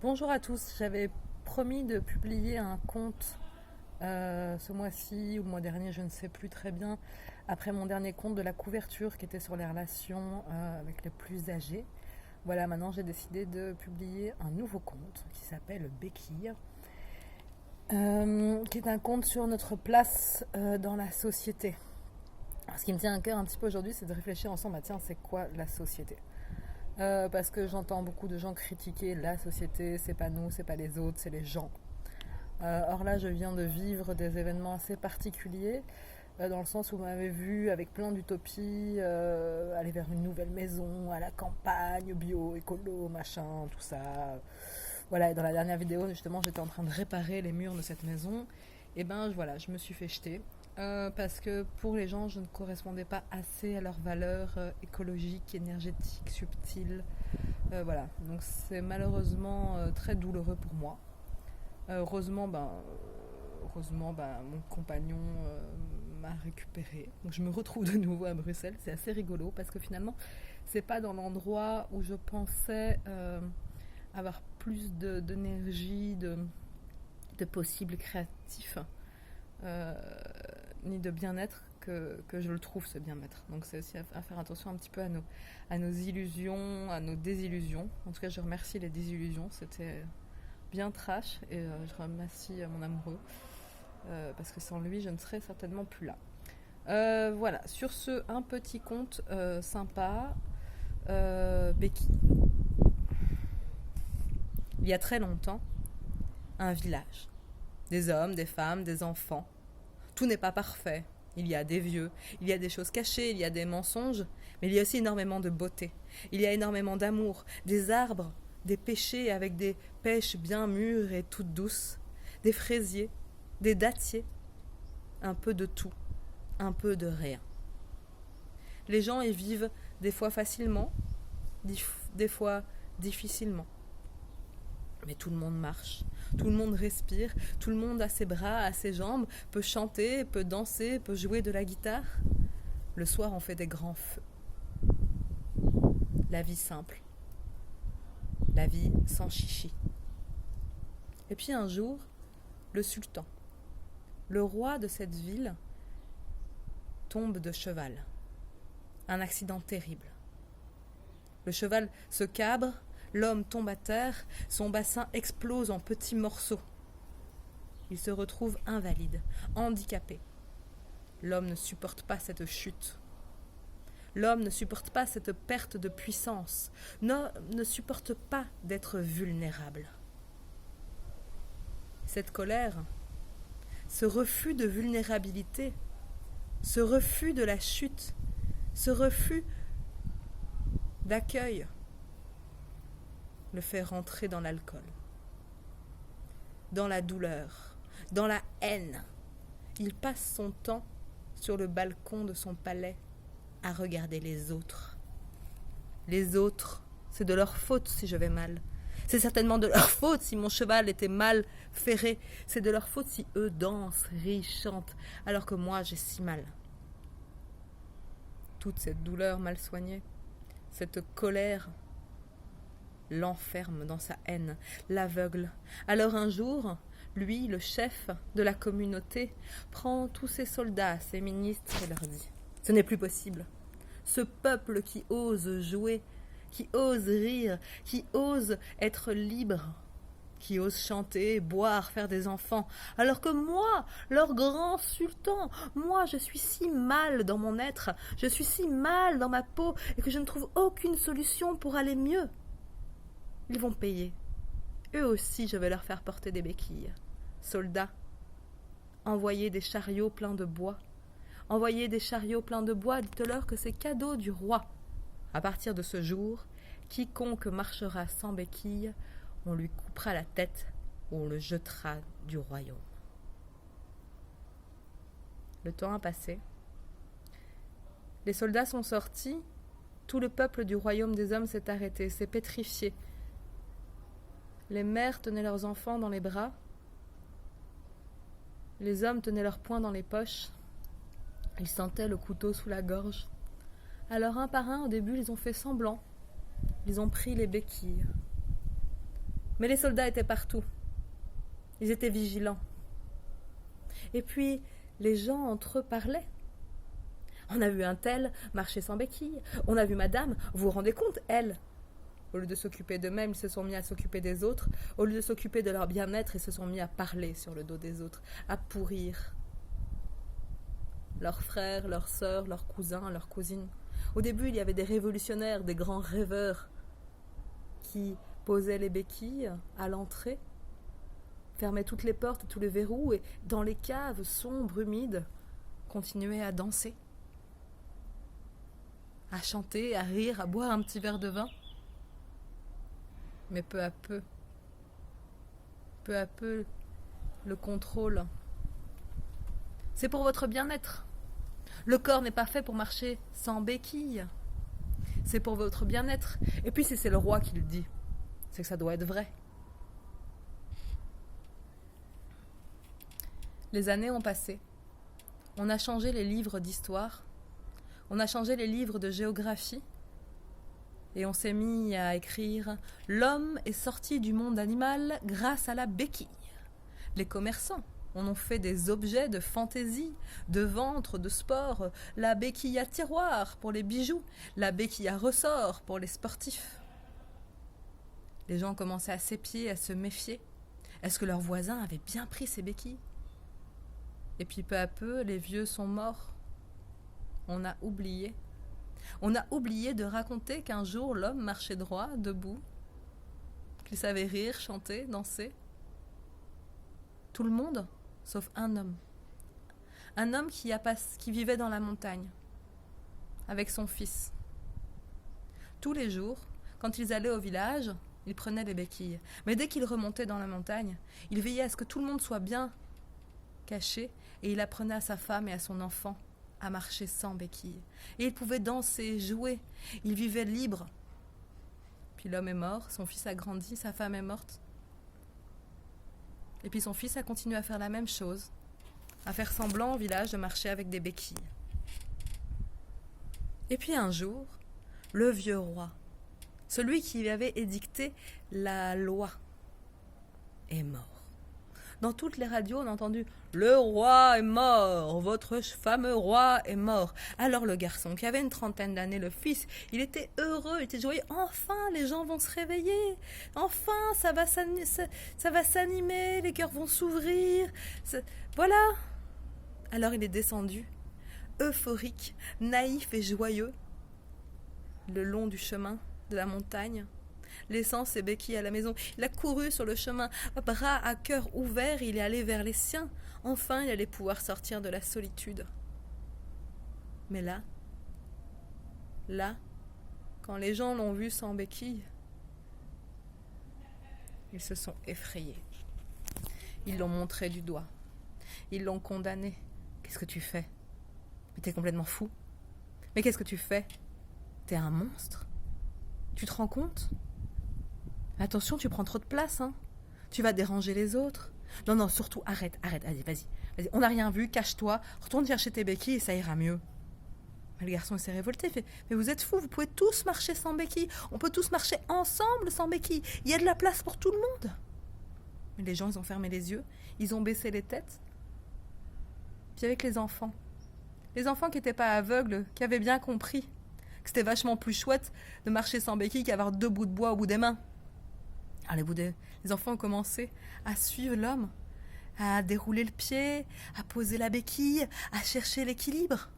Bonjour à tous, j'avais promis de publier un conte ce mois-ci ou le mois dernier, je ne sais plus très bien, après mon dernier conte de la couverture qui était sur les relations avec les plus âgés. Voilà, maintenant j'ai décidé de publier un nouveau conte qui s'appelle Béquille, qui est un conte sur notre place dans la société. Ce qui me tient à cœur un petit peu aujourd'hui, c'est de réfléchir ensemble à tiens, c'est quoi la société? Parce que j'entends beaucoup de gens critiquer la société, c'est pas nous, c'est pas les autres, c'est les gens. Or là, je viens de vivre des événements assez particuliers, dans le sens où vous m'avez vu avec plein d'utopies, aller vers une nouvelle maison, à la campagne, bio, écolo, machin, tout ça. Voilà, et dans la dernière vidéo, justement, j'étais en train de réparer les murs de cette maison. Et ben voilà, je me suis fait jeter. Parce que pour les gens, je ne correspondais pas assez à leurs valeurs écologiques, énergétiques, subtiles. Voilà, donc c'est malheureusement très douloureux pour moi. Heureusement, mon compagnon m'a récupéré. Donc je me retrouve de nouveau à Bruxelles. C'est assez rigolo parce que finalement, c'est pas dans l'endroit où je pensais avoir plus d'énergie, de possibles créatifs, euh, ni de bien-être que je le trouve ce bien-être. Donc c'est aussi à faire attention un petit peu à nos illusions, à nos désillusions. En tout cas, je remercie les désillusions. C'était bien trash et je remercie mon amoureux parce que sans lui je ne serais certainement plus là. Voilà, sur ce, un petit conte sympa. Becky. Il y a très longtemps, un village. Des hommes, des femmes, des enfants. Tout n'est pas parfait. Il y a des vieux, il y a des choses cachées, il y a des mensonges, mais il y a aussi énormément de beauté. Il y a énormément d'amour, des arbres, des pêchers avec des pêches bien mûres et toutes douces, des fraisiers, des dattiers, un peu de tout, un peu de rien. Les gens y vivent des fois facilement, des fois difficilement. Mais tout le monde marche, tout le monde respire, tout le monde a ses bras, a ses jambes, peut chanter, peut danser, peut jouer de la guitare. Le soir, on fait des grands feux. La vie simple, la vie sans chichi. Et puis un jour, le sultan, le roi de cette ville, tombe de cheval. Un accident terrible. Le cheval se cabre, l'homme tombe à terre, son bassin explose en petits morceaux. Il se retrouve invalide, handicapé. L'homme ne supporte pas cette chute. L'homme ne supporte pas cette perte de puissance, ne supporte pas d'être vulnérable. Cette colère, ce refus de vulnérabilité, ce refus de la chute, ce refus d'accueil, le fait rentrer dans l'alcool, dans la douleur, dans la haine. Il passe son temps sur le balcon de son palais à regarder les autres. Les autres, c'est de leur faute si je vais mal. C'est certainement de leur faute si mon cheval était mal ferré. C'est de leur faute si eux dansent, rient, chantent, alors que moi j'ai si mal. Toute cette douleur mal soignée, cette colère, l'enferme dans sa haine, l'aveugle. Alors un jour, lui, le chef de la communauté, prend tous ses soldats, ses ministres et leur dit « Ce n'est plus possible. Ce peuple qui ose jouer, qui ose rire, qui ose être libre, qui ose chanter, boire, faire des enfants, alors que moi, leur grand sultan, moi je suis si mal dans mon être, je suis si mal dans ma peau et que je ne trouve aucune solution pour aller mieux. Ils vont payer. Eux aussi, je vais leur faire porter des béquilles. Soldats, envoyez des chariots pleins de bois. Envoyez des chariots pleins de bois, dites-leur que c'est cadeau du roi. À partir de ce jour, quiconque marchera sans béquilles, on lui coupera la tête ou on le jettera du royaume. » Le temps a passé. Les soldats sont sortis. Tout le peuple du royaume des hommes s'est arrêté, s'est pétrifié. Les mères tenaient leurs enfants dans les bras. Les hommes tenaient leurs poings dans les poches. Ils sentaient le couteau sous la gorge. Alors un par un, au début, ils ont fait semblant. Ils ont pris les béquilles. Mais les soldats étaient partout. Ils étaient vigilants. Et puis, les gens entre eux parlaient. On a vu un tel marcher sans béquille. On a vu madame, vous vous rendez compte, elle. Au lieu de s'occuper d'eux-mêmes, ils se sont mis à s'occuper des autres. Au lieu de s'occuper de leur bien-être, ils se sont mis à parler sur le dos des autres, à pourrir leurs frères, leurs sœurs, leurs cousins, leurs cousines. Au début, il y avait des révolutionnaires, des grands rêveurs qui posaient les béquilles à l'entrée, fermaient toutes les portes et tous les verrous et, dans les caves sombres, humides, continuaient à danser, à chanter, à rire, à boire un petit verre de vin. Mais peu à peu, le contrôle. C'est pour votre bien-être. Le corps n'est pas fait pour marcher sans béquilles. C'est pour votre bien-être. Et puis si c'est le roi qui le dit, c'est que ça doit être vrai. Les années ont passé. On a changé les livres d'histoire. On a changé les livres de géographie. Et on s'est mis à écrire « L'homme est sorti du monde animal grâce à la béquille ». Les commerçants en ont fait des objets de fantaisie, de ventre, de sport, la béquille à tiroir pour les bijoux, la béquille à ressort pour les sportifs. Les gens commençaient à s'épier, à se méfier. Est-ce que leurs voisins avaient bien pris ces béquilles ? Et puis peu à peu, les vieux sont morts. On a oublié. On a oublié de raconter qu'un jour l'homme marchait droit, debout, qu'il savait rire, chanter, danser. Tout le monde, sauf un homme. Un homme qui vivait dans la montagne, avec son fils. Tous les jours, quand ils allaient au village, ils prenaient les béquilles. Mais dès qu'ils remontaient dans la montagne, il veillait à ce que tout le monde soit bien caché et il apprenait à sa femme et à son enfant à marcher sans béquilles. Et il pouvait danser, jouer. Il vivait libre. Puis l'homme est mort, son fils a grandi, sa femme est morte. Et puis son fils a continué à faire la même chose, à faire semblant au village de marcher avec des béquilles. Et puis un jour, le vieux roi, celui qui avait édicté la loi, est mort. Dans toutes les radios, on a entendu « Le roi est mort, votre fameux roi est mort ». Alors le garçon, qui avait une trentaine d'années, le fils, il était heureux, il était joyeux. Enfin, les gens vont se réveiller. Enfin, ça va s'animer, les cœurs vont s'ouvrir. Voilà. Alors il est descendu, euphorique, naïf et joyeux, le long du chemin de la montagne, laissant ses béquilles à la maison. Il a couru sur le chemin, bras à cœur ouvert, il est allé vers les siens. Enfin, il allait pouvoir sortir de la solitude. Mais là, quand les gens l'ont vu sans béquilles, ils se sont effrayés. Ils l'ont montré du doigt. Ils l'ont condamné. Qu'est-ce que tu fais ? Mais t'es complètement fou. Mais qu'est-ce que tu fais ? T'es un monstre ? Tu te rends compte ? Attention, tu prends trop de place, hein. Tu vas déranger les autres. Non, surtout, arrête, vas-y. On n'a rien vu, cache-toi, retourne chercher tes béquilles et ça ira mieux. Mais le garçon s'est révolté, fait « Mais vous êtes fous, vous pouvez tous marcher sans béquilles. On peut tous marcher ensemble sans béquilles. Il y a de la place pour tout le monde. » Mais les gens, ils ont fermé les yeux, ils ont baissé les têtes. Puis avec les enfants qui n'étaient pas aveugles, qui avaient bien compris que c'était vachement plus chouette de marcher sans béquilles qu'avoir 2 bouts de bois au bout des mains. Alors les enfants ont commencé à suivre l'homme, à dérouler le pied, à poser la béquille, à chercher l'équilibre.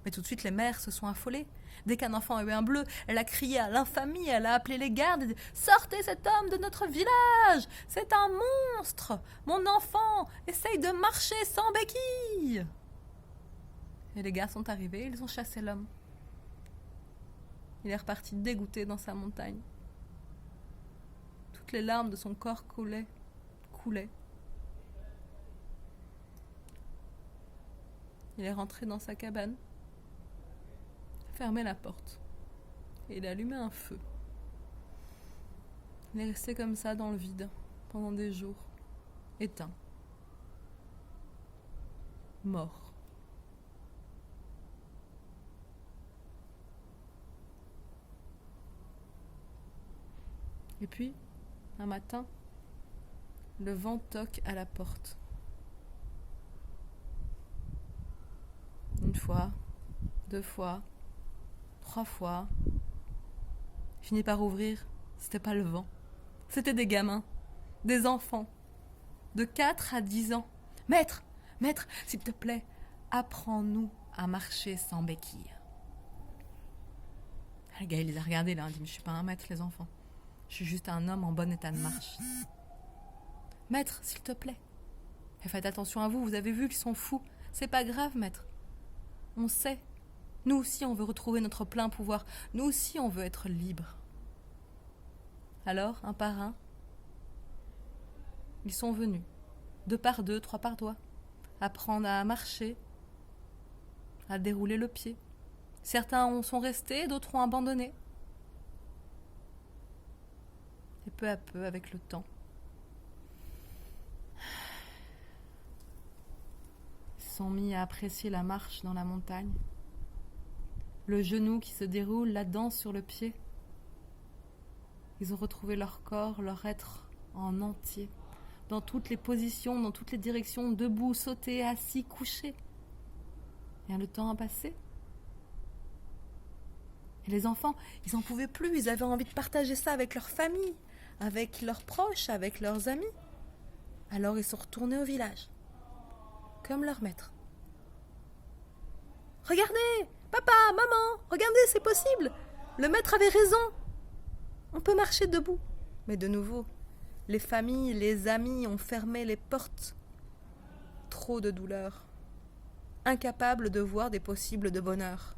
Mais tout de suite, les mères se sont affolées. Dès qu'un enfant a eu un bleu, elle a crié à l'infamie, elle a appelé les gardes et dit « Sortez cet homme de notre village! C'est un monstre! Mon enfant essaye de marcher sans béquille !» Et les gardes sont arrivés, ils ont chassé l'homme. Il est reparti dégoûté dans sa montagne. Toutes les larmes de son corps coulaient. Il est rentré dans sa cabane, fermé la porte et il a allumé un feu. Il est resté comme ça dans le vide pendant des jours, éteint, mort. Et puis, un matin, le vent toque à la porte. Une fois, 2 fois, 3 fois. Finit par ouvrir, c'était pas le vent. C'était des gamins, des enfants, de 4 à 10 ans. Maître, s'il te plaît, apprends-nous à marcher sans béquille. Le gars, il les a regardés là, il dit, mais je suis pas un maître, les enfants. Je suis juste un homme en bon état de marche. Maître, s'il te plaît. Et faites attention à vous, vous avez vu qu'ils sont fous. C'est pas grave, maître. On sait. Nous aussi, on veut retrouver notre plein pouvoir. Nous aussi, on veut être libres. Alors, un par un, ils sont venus, 2 par 2, 3 par 3, apprendre à marcher, à dérouler le pied. Certains sont restés, d'autres ont abandonné. Et peu à peu, avec le temps, ils se sont mis à apprécier la marche dans la montagne, le genou qui se déroule, la danse sur le pied. Ils ont retrouvé leur corps, leur être en entier, dans toutes les positions, dans toutes les directions, debout, sauté, assis, couché. Et le temps a passé. Et les enfants, ils n'en pouvaient plus, ils avaient envie de partager ça avec leur famille, avec leurs proches, avec leurs amis. Alors ils sont retournés au village, comme leur maître. Regardez, papa, maman, regardez, c'est possible. Le maître avait raison. On peut marcher debout. Mais de nouveau, les familles, les amis ont fermé les portes. Trop de douleur. Incapables de voir des possibles de bonheur.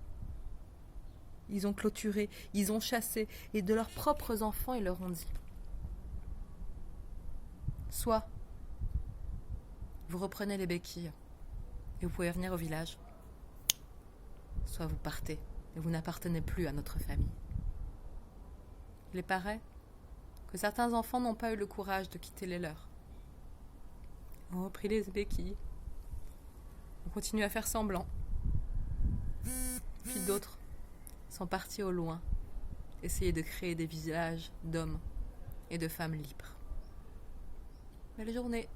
Ils ont clôturé, ils ont chassé, et de leurs propres enfants, ils leur ont dit. Soit vous reprenez les béquilles et vous pouvez venir au village, soit vous partez et vous n'appartenez plus à notre famille. Il paraît que certains enfants n'ont pas eu le courage de quitter les leurs. Ils ont repris les béquilles, ont continué à faire semblant. Puis d'autres sont partis au loin, essayer de créer des villages d'hommes et de femmes libres. Belle journée.